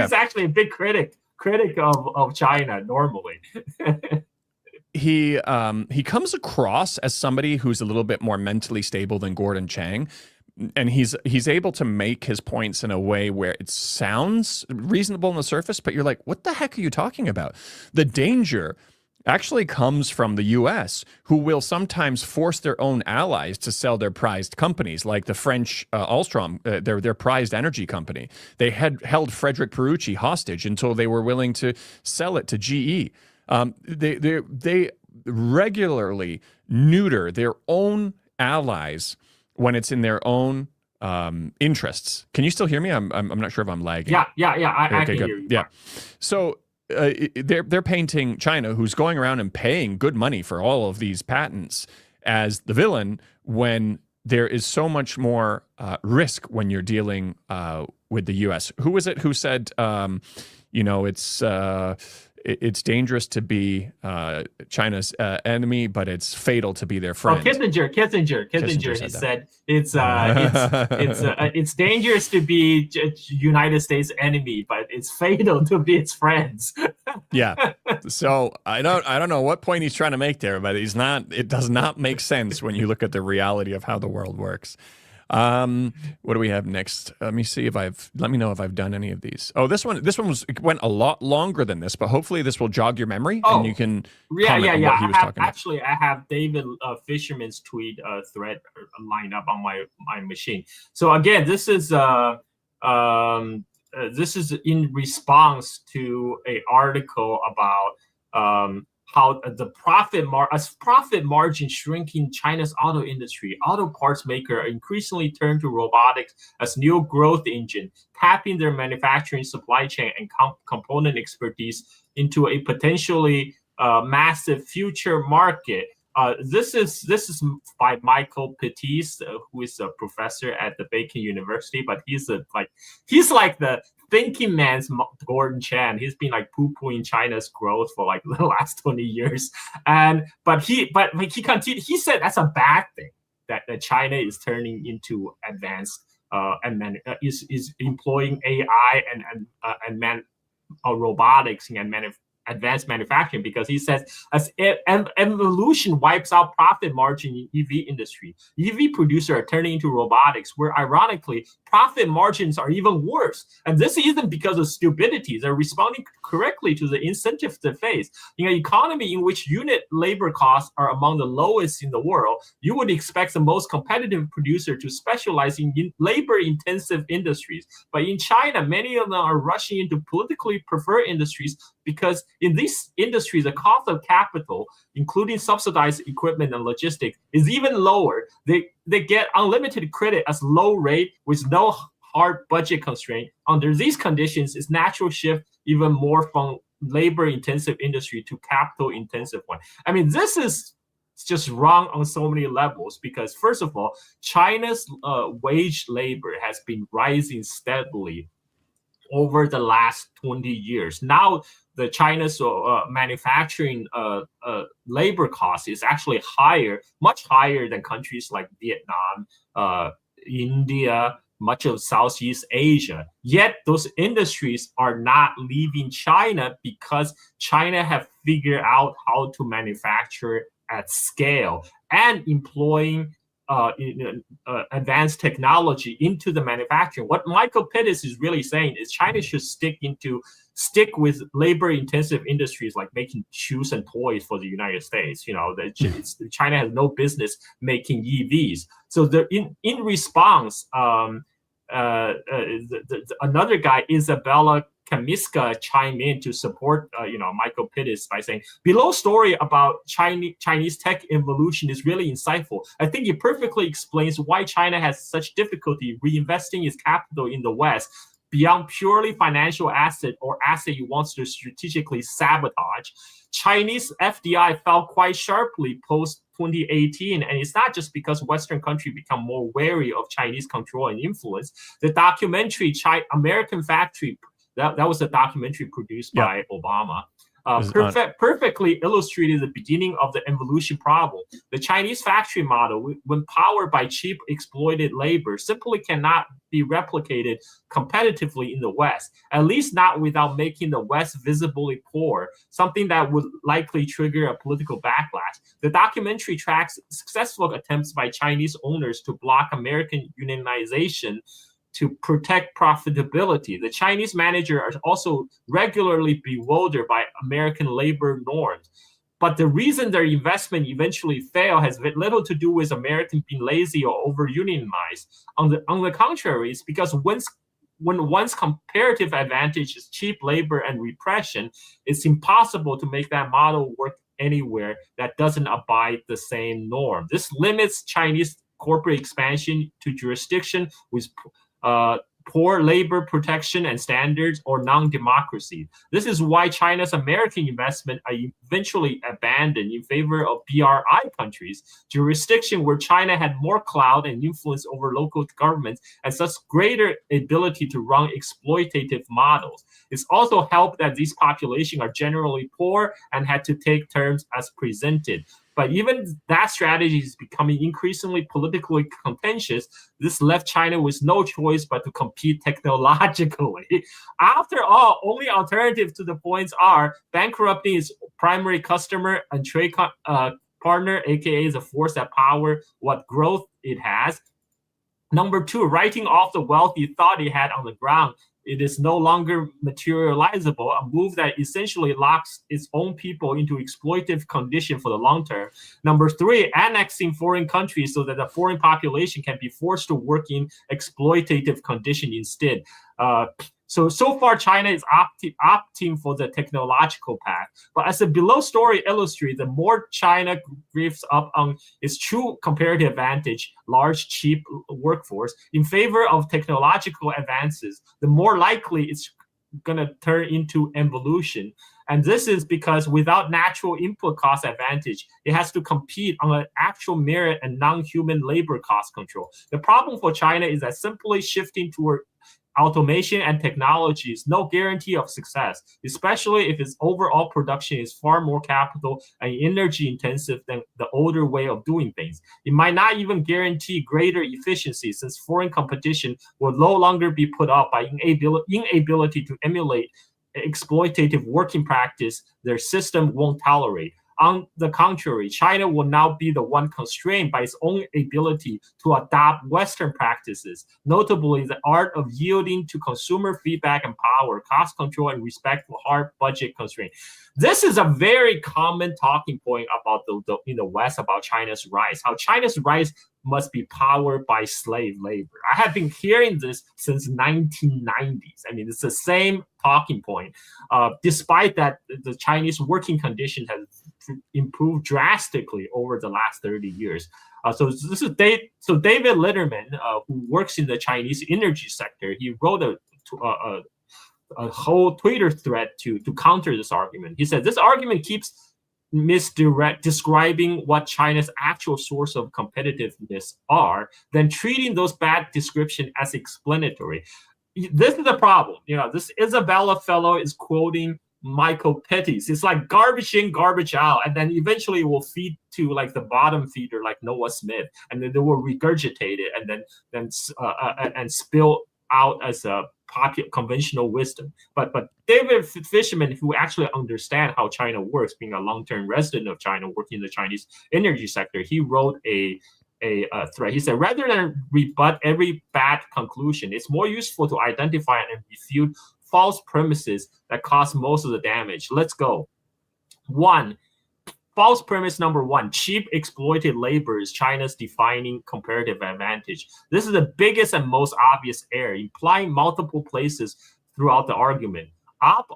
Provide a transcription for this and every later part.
He's actually a big critic of China normally. He comes across as somebody who's a little bit more mentally stable than Gordon Chang, and he's able to make his points in a way where it sounds reasonable on the surface, but you're like, what the heck are you talking about? The danger actually comes from the U.S., who will sometimes force their own allies to sell their prized companies, like the French Alstom, their prized energy company. They had held Frederick Perucci hostage until they were willing to sell it to GE. They regularly neuter their own allies when it's in their own interests. Can you still hear me? I'm not sure if I'm lagging. Yeah. I can hear you. Yeah. So they're painting China, who's going around and paying good money for all of these patents, as the villain, when there is so much more risk when you're dealing with the U.S. Who was it who said, it's dangerous to be China's enemy, but it's fatal to be their friend? Oh, Kissinger. He said it's dangerous to be United States enemy, but it's fatal to be its friends. Yeah. So I don't know what point he's trying to make there, but he's not. It does not make sense when you look at the reality of how the world works. What do we have next? Let me see if let me know if I've done any of these. Oh, this one went a lot longer than this, but hopefully this will jog your memory and you can comment on what he was talking about. Actually, I have David Fishman's tweet thread lined up on my machine. So again, this is in response to an article about how the profit margin shrinking China's auto industry. Auto parts makers increasingly turn to robotics as new growth engine, tapping their manufacturing supply chain and component expertise into a potentially massive future market. This is by Michael Pettis, who is a professor at the Bacon University, but he's like the thinking man's Gordon Chang. He's been like poo-pooing China's growth for like the last 20 years, but he continued. He said that's a bad thing that China is turning into advanced is employing AI and robotics and advanced manufacturing, because he says as evolution wipes out profit margin in EV industry, EV producers are turning into robotics, where ironically profit margins are even worse. And this isn't because of stupidity. They're responding correctly to the incentives they face. In an economy in which unit labor costs are among the lowest in the world, you would expect the most competitive producer to specialize in labor-intensive industries. But in China, many of them are rushing into politically preferred industries, because in these industries, the cost of capital, including subsidized equipment and logistics, is even lower. They get unlimited credit as low rate with no hard budget constraint. Under these conditions, it's natural shift even more from labor-intensive industry to capital-intensive one. I mean, this is just wrong on so many levels, because first of all, China's wage labor has been rising steadily over the last 20 years. Now, the China's manufacturing labor cost is actually much higher than countries like Vietnam, India, much of Southeast Asia. Yet those industries are not leaving China, because China have figured out how to manufacture at scale and employing advanced technology into the manufacturing. What Michael Pettis is really saying is China should stick with labor-intensive industries like making shoes and toys for the United States. China has no business making EVs. So in response, another guy, Isabella Kamiska, chimed in to support Michael Pettis by saying, below story about Chinese tech evolution is really insightful. I think it perfectly explains why China has such difficulty reinvesting its capital in the West beyond purely financial asset or asset it wants to strategically sabotage. Chinese FDI fell quite sharply post 2018, and it's not just because Western countries become more wary of Chinese control and influence. The documentary American Factory, that was a documentary produced by Obama. perfectly illustrated the beginning of the involution problem. The Chinese factory model, when powered by cheap exploited labor, simply cannot be replicated competitively in the West, at least not without making the West visibly poor, something that would likely trigger a political backlash. The documentary tracks successful attempts by Chinese owners to block American unionization to protect profitability. The Chinese managers are also regularly bewildered by American labor norms. But the reason their investment eventually failed has little to do with Americans being lazy or over-unionized. On the contrary, it's because when one's comparative advantage is cheap labor and repression, it's impossible to make that model work anywhere that doesn't abide the same norm. This limits Chinese corporate expansion to jurisdiction with poor labor protection and standards or non-democracy. This is why China's American investment are eventually abandoned in favor of BRI countries, jurisdiction where China had more clout and influence over local governments and such greater ability to run exploitative models. It's also helped that these populations are generally poor and had to take terms as presented. But even that strategy is becoming increasingly politically contentious. This left China with no choice but to compete technologically. After all, only alternative to the points are bankrupting its primary customer and trade partner, aka the force that power what growth it has. Number two, writing off the wealth you thought it had on the ground. It is no longer materializable, a move that essentially locks its own people into exploitative condition for the long term. Number three, annexing foreign countries so that the foreign population can be forced to work in exploitative condition instead. So far, China is opting for the technological path. But as the below story illustrates, the more China gives up on its true comparative advantage, large, cheap workforce, in favor of technological advances, the more likely it's going to turn into involution. And this is because without natural input cost advantage, it has to compete on an actual merit and non-human labor cost control. The problem for China is that simply shifting toward automation and technology is no guarantee of success, especially if its overall production is far more capital and energy intensive than the older way of doing things. It might not even guarantee greater efficiency, since foreign competition will no longer be put up by inability to emulate exploitative working practice their system won't tolerate. On the contrary, China will now be the one constrained by its own ability to adopt Western practices, notably the art of yielding to consumer feedback and power, cost control, and respect for hard budget constraints. This is a very common talking point about in the West about China's rise, how China's rise must be powered by slave labor. I have been hearing this since 1990s. I mean, it's the same talking point. Despite that, the Chinese working condition has improved drastically over the last 30 years. So David Litterman, who works in the Chinese energy sector, he wrote a whole Twitter thread to counter this argument. He said this argument keeps describing what China's actual source of competitiveness are, then treating those bad descriptions as explanatory. This is the problem. This Isabella fellow is quoting Michael Pettis. It's like garbage in, garbage out, and then eventually it will feed to like the bottom feeder, like Noah Smith, and then they will regurgitate it and spill out as a popular conventional wisdom. But David Fishman, who actually understands how China works, being a long-term resident of China, working in the Chinese energy sector, he wrote a thread. He said, rather than rebut every bad conclusion, it's more useful to identify and refute false premises that cause most of the damage. Let's go. False premise number one, cheap exploited labor is China's defining comparative advantage. This is the biggest and most obvious error, implying multiple places throughout the argument.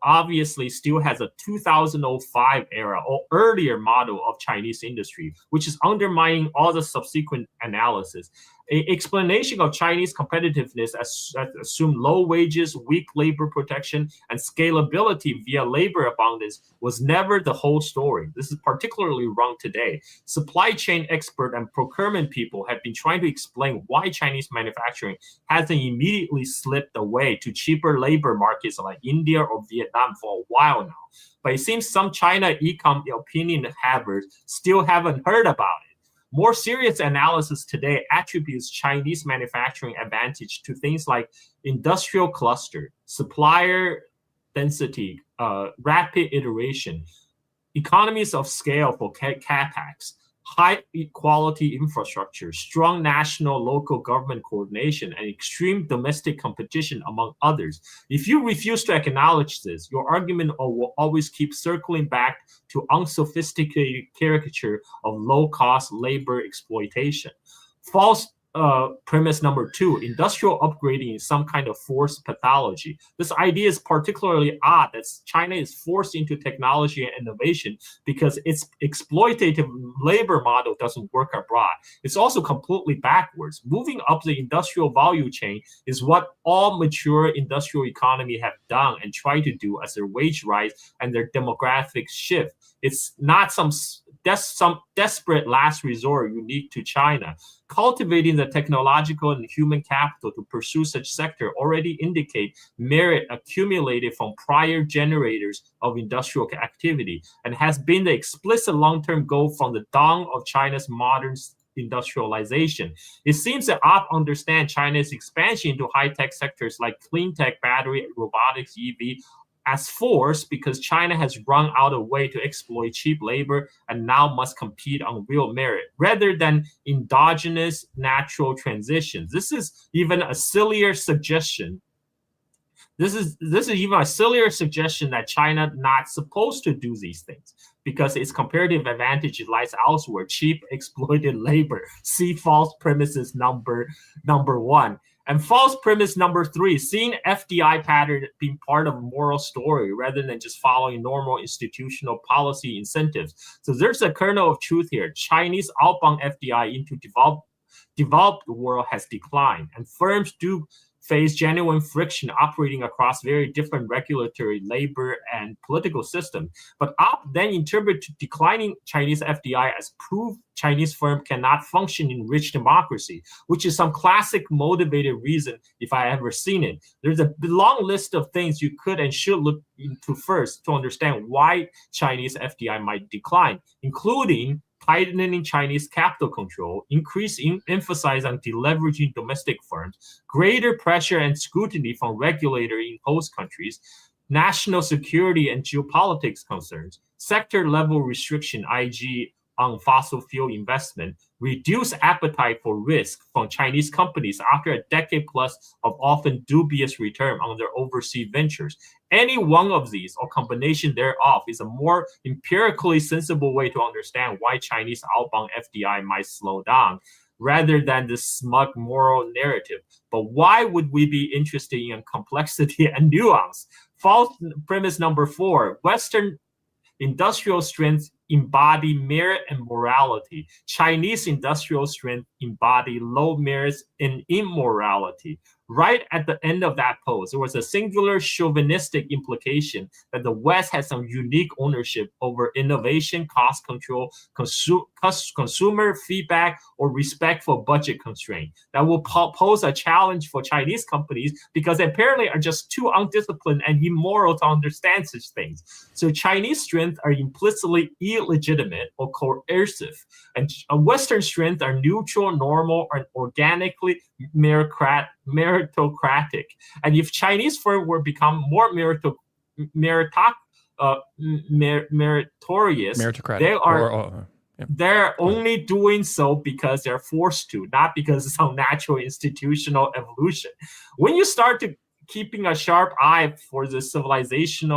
Obviously still has a 2005 era or earlier model of Chinese industry, which is undermining all the subsequent analysis. An explanation of Chinese competitiveness assumed low wages, weak labor protection, and scalability via labor abundance was never the whole story. This is particularly wrong today. Supply chain expert and procurement people have been trying to explain why Chinese manufacturing hasn't immediately slipped away to cheaper labor markets like India or Vietnam for a while now. But it seems some China econ opinion havers still haven't heard about it. More serious analysis today attributes Chinese manufacturing advantage to things like industrial cluster, supplier density, rapid iteration, economies of scale for capex, high quality infrastructure, strong national local government coordination, and extreme domestic competition, among others. If you refuse to acknowledge this, your argument will always keep circling back to unsophisticated caricature of low-cost labor exploitation. False premise number 2, industrial upgrading is some kind of forced pathology. This idea is particularly odd that China is forced into technology and innovation because its exploitative labor model doesn't work abroad. It's also completely backwards. Moving up the industrial value chain is what all mature industrial economies have done and try to do as their wage rise and their demographic shift. It's not some desperate last resort unique to China. Cultivating the technological and human capital to pursue such sector already indicate merit accumulated from prior generators of industrial activity and has been the explicit long-term goal from the dawn of China's modern industrialization. It seems that OP understand China's expansion into high-tech sectors like clean tech, battery, robotics, EV, as forced because China has run out of way to exploit cheap labor and now must compete on real merit rather than endogenous natural transitions. This is even a sillier suggestion. This is even a sillier suggestion that China not supposed to do these things because its comparative advantage lies elsewhere, cheap exploited labor. See false premises number 1. And false premise number 3, seeing FDI pattern being part of a moral story rather than just following normal institutional policy incentives. So there's a kernel of truth here. Chinese outbound FDI into developed world has declined, and firms do face genuine friction operating across very different regulatory, labor, and political systems. But OP then interpret declining Chinese FDI as proof Chinese firm cannot function in rich democracy, which is some classic motivated reason if I ever seen it. There's a long list of things you could and should look into first to understand why Chinese FDI might decline, including tightening Chinese capital control, increasing emphasis on deleveraging domestic firms, greater pressure and scrutiny from regulators in host countries, national security and geopolitics concerns, sector-level restriction, i.e. on fossil fuel investment, reduced appetite for risk from Chinese companies after a decade plus of often dubious return on their overseas ventures. Any one of these or combination thereof is a more empirically sensible way to understand why Chinese outbound FDI might slow down rather than this smug moral narrative. But why would we be interested in complexity and nuance? False premise number 4, Western industrial strength embody merit and morality. Chinese industrial strength embody low merits and immorality. Right at the end of that post, there was a singular chauvinistic implication that the West has some unique ownership over innovation, cost control, consumer feedback, or respect for budget constraint. That will pose a challenge for Chinese companies because they apparently are just too undisciplined and immoral to understand such things. So Chinese strengths are implicitly illegitimate or coercive, and Western strengths are neutral, normal, and organically meritocratic. And if Chinese firms were become more meritorious, they're only doing so because they're forced to, not because of some natural institutional evolution. When you start to keeping a sharp eye for the civilization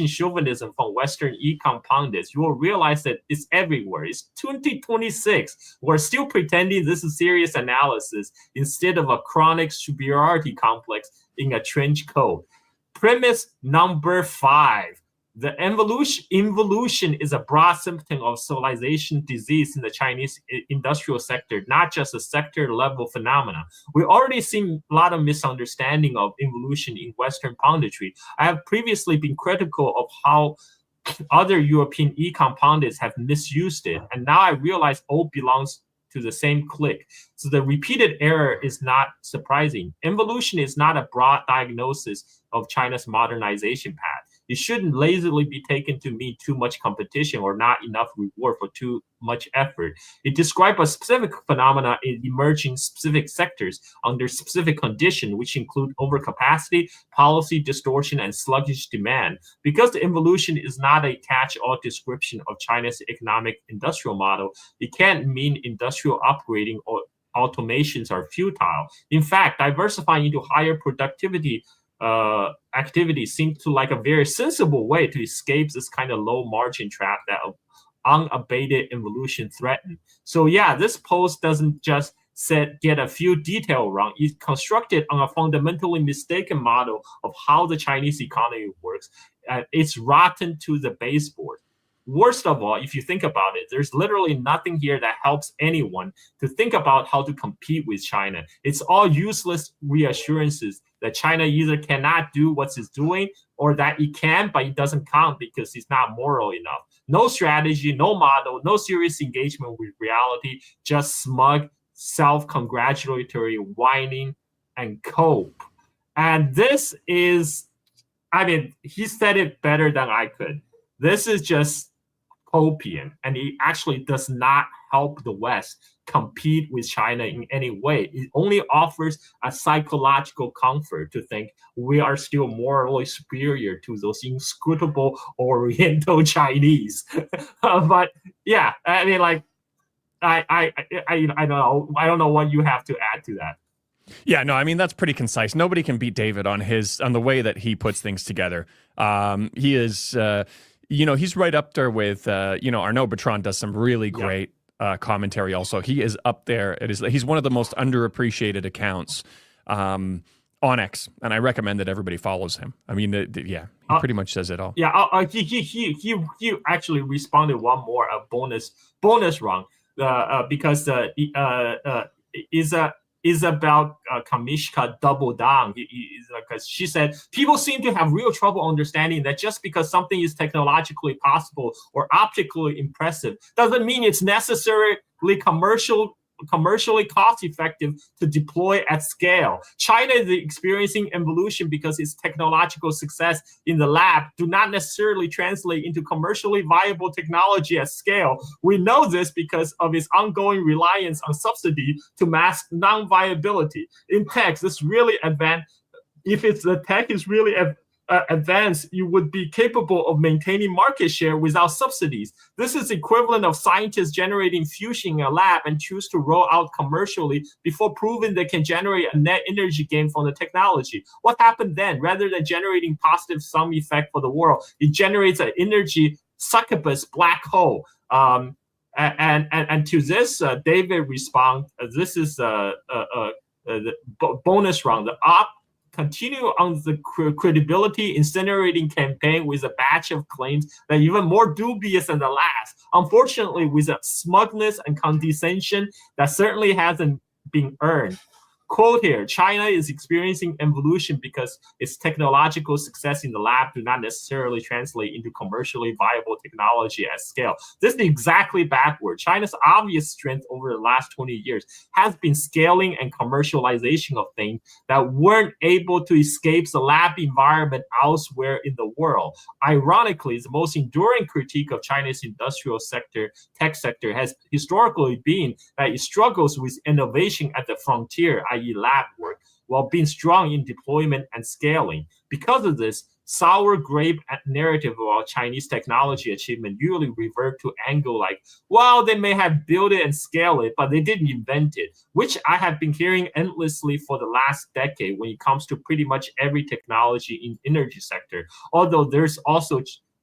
chauvinism from Western econ pundits, you will realize that it's everywhere. It's 2026. We're still pretending this is serious analysis instead of a chronic superiority complex in a trench coat. Premise number 5. The involution is a broad symptom of civilization disease in the Chinese industrial sector, not just a sector level phenomenon. We already seen a lot of misunderstanding of involution in Western punditry. I have previously been critical of how other European econ pundits have misused it, and now I realize all belongs to the same clique. So the repeated error is not surprising. Involution is not a broad diagnosis of China's modernization path. It shouldn't lazily be taken to mean too much competition or not enough reward for too much effort. It describes a specific phenomena in emerging specific sectors under specific conditions, which include overcapacity, policy distortion, and sluggish demand. Because the involution is not a catch-all description of China's economic industrial model, it can't mean industrial upgrading or automations are futile. In fact, diversifying into higher productivity activities seems to like a very sensible way to escape this kind of low margin trap that unabated involution threaten. So yeah, this post doesn't just get a few details wrong. It's constructed on a fundamentally mistaken model of how the Chinese economy works. It's rotten to the baseboard. Worst of all, if you think about it, there's literally nothing here that helps anyone to think about how to compete with China. It's all useless reassurances that China either cannot do what it's doing or that it can, but it doesn't count because it's not moral enough. No strategy, no model, no serious engagement with reality, just smug, self-congratulatory whining and cope. And this is, I mean, he said it better than I could. This is just copian, and it actually does not help the West compete with China in any way. It only offers a psychological comfort to think we are still morally superior to those inscrutable Oriental Chinese. But yeah, I mean, like, I don't know what you have to add to that. Yeah, no, I mean, that's pretty concise. Nobody can beat David on the way that he puts things together. He is, he's right up there with, Arnaud Bertrand does some really great commentary also. He is up there. He's one of the most underappreciated accounts on X, and I recommend that everybody follows him. I mean, he pretty much says it all. Yeah, he actually responded one more bonus wrong because Isabel Kamishka doubled down because she said people seem to have real trouble understanding that just because something is technologically possible or optically impressive doesn't mean it's necessarily commercially cost-effective to deploy at scale. China is experiencing involution because its technological success in the lab do not necessarily translate into commercially viable technology at scale. We know this because of its ongoing reliance on subsidy to mask non-viability. In tech, this really advanced. If the tech is really advanced, you would be capable of maintaining market share without subsidies. This is equivalent of scientists generating fusion in a lab and choose to roll out commercially before proving they can generate a net energy gain from the technology. What happened then? Rather than generating positive sum effect for the world, it generates an energy succubus black hole. And to this, David responds, this is the bonus round. Continue on the credibility incinerating campaign with a batch of claims that are even more dubious than the last. Unfortunately, with a smugness and condescension that certainly hasn't been earned. Quote here, China is experiencing involution because its technological success in the lab do not necessarily translate into commercially viable technology at scale. This is exactly backward. China's obvious strength over the last 20 years has been scaling and commercialization of things that weren't able to escape the lab environment elsewhere in the world. Ironically, the most enduring critique of China's industrial sector, tech sector, has historically been that it struggles with innovation at the frontier, i.e. lab work, while being strong in deployment and scaling. Because of this, sour grape narrative about Chinese technology achievement usually revert to angle like, well, they may have built it and scaled it, but they didn't invent it, which I have been hearing endlessly for the last decade when it comes to pretty much every technology in energy sector. Although there's also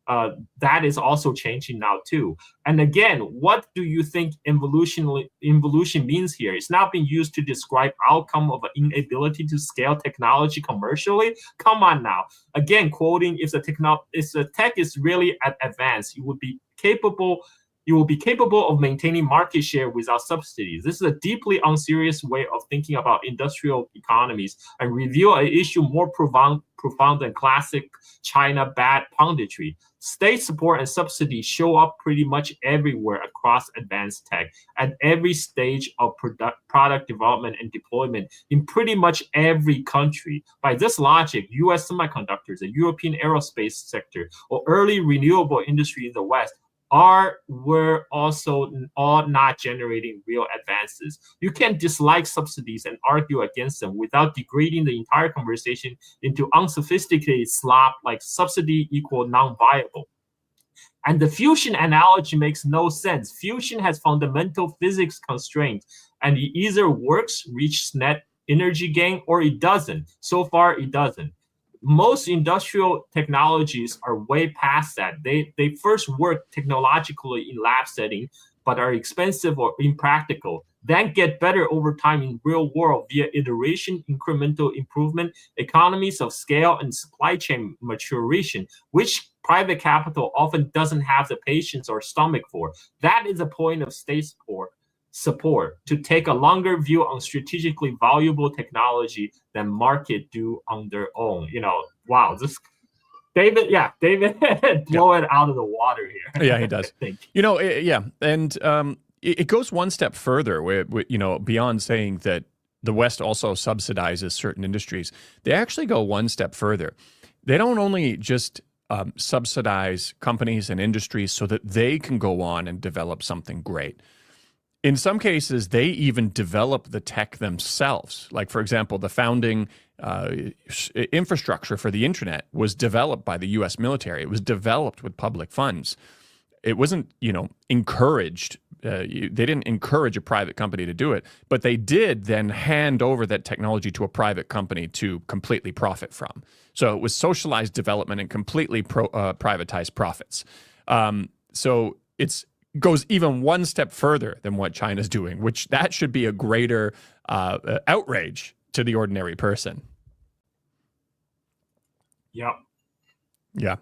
that is also changing now too. And again, what do you think involution means here? It's not being used to describe outcome of an inability to scale technology commercially. Come on now. Again, quoting, if the tech is really advanced, you will be capable of maintaining market share without subsidies. This is a deeply unserious way of thinking about industrial economies and reveal an issue more profound than classic China bad punditry. State support and subsidies show up pretty much everywhere across advanced tech at every stage of product development and deployment in pretty much every country. By this logic, US semiconductors, the European aerospace sector, or early renewable industry in the West were also all not generating real advances. You can dislike subsidies and argue against them without degrading the entire conversation into unsophisticated slop like subsidy equal non-viable. And the fusion analogy makes no sense. Fusion has fundamental physics constraints, and it either works, reaches net energy gain, or it doesn't. So far, it doesn't. Most industrial technologies are way past that. They first work technologically in lab setting, but are expensive or impractical, then get better over time in real world via iteration, incremental improvement, economies of scale, and supply chain maturation, which private capital often doesn't have the patience or stomach for. That is the point of state support, to take a longer view on strategically valuable technology than market do on their own. Wow, David blow it out of the water here. Yeah, he does. And it goes one step further, where beyond saying that the West also subsidizes certain industries. They actually go one step further. They don't only just subsidize companies and industries so that they can go on and develop something great. In some cases, they even develop the tech themselves. Like, for example, the founding infrastructure for the internet was developed by the U.S. military. It was developed with public funds. It wasn't, encouraged. They didn't encourage a private company to do it, but they did then hand over that technology to a private company to completely profit from. So it was socialized development and completely privatized profits. So it's goes even one step further than what China's doing, which that should be a greater outrage to the ordinary person. Yep. Yeah.